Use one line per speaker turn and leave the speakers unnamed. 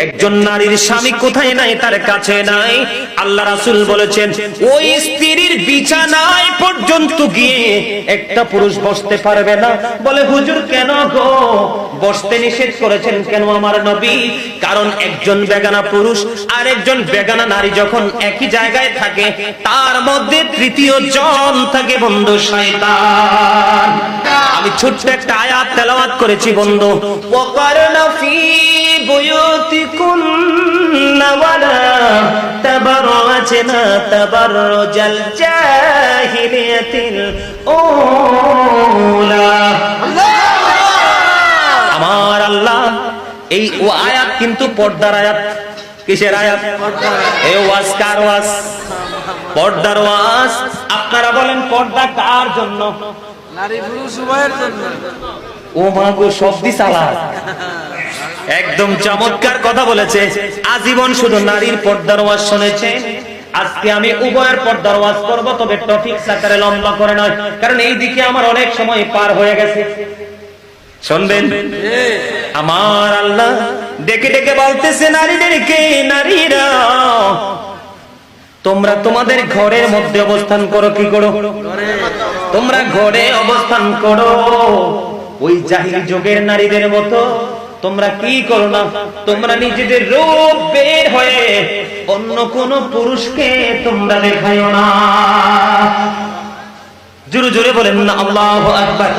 একজন নারীর স্বামী কোথায় নাই? তার কাছে নাই। আল্লাহ রাসূল বলেছেন ওই স্ত্রীর বিছানায় পর্যন্ত গিয়ে একটা পুরুষ বসতে পারবে না। বলে হুজুর কেন গো, বসতে নিষেধ করেছেন কেন আমার নবী? কারণ একজন বেগানা পুরুষ আর একজন বেগানা নারী যখন একই জায়গায় থাকে, তার মধ্যে তৃতীয় জন থাকে বন্ধু, শয়তান। আমি ছোট্ট একটা আয়াত তেলাওয়াত করেছি বন্ধু, ওয়াকারনা ফি বুয়ুতিকুন্না ওয়ালা তাবাররাজনা তাবাররুজাল জাহিলিয়াতিল উলা। আমার আল্লাহ এই আয়াত কিন্তু পর্দার আয়াত। কিসের আয়াত? এই ওয়াজ কার ওয়াজ? পর্দার ওয়াজ। আপনারা বলেন পর্দা কার জন্য?
নারী পুরুষ উভয়ের জন্য।
ও মা গো, শব্দি চালা, একদম চমৎকার কথা বলেছে। আজীবন শুধু নারীর পর্দার ওয়াজ শুনেছে, আজকে আমি উভয়ের পর্দার ওয়াজ করব, তবে টপিক আকারে লম্বা করে নয়, কারণ এই দিকে আমার অনেক সময় পার হয়ে গেছে। শুনবেন? আমার আল্লাহ ডেকে ডেকে বলতেছে নারীদেরকে, নারীরা তোমরা তোমাদের ঘরের মধ্যে অবস্থান করো। কি করো? তোমরা ঘরে অবস্থান করো। ওই জাহিলি যুগের নারীদের মতো তোমরা কি করো না, তোমরা নিজেদের রূপ বের হয়ে অন্য কোন পুরুষকে তোমরা দেখাইও না। জোরে জোরে বলেন না আল্লাহু আকবার।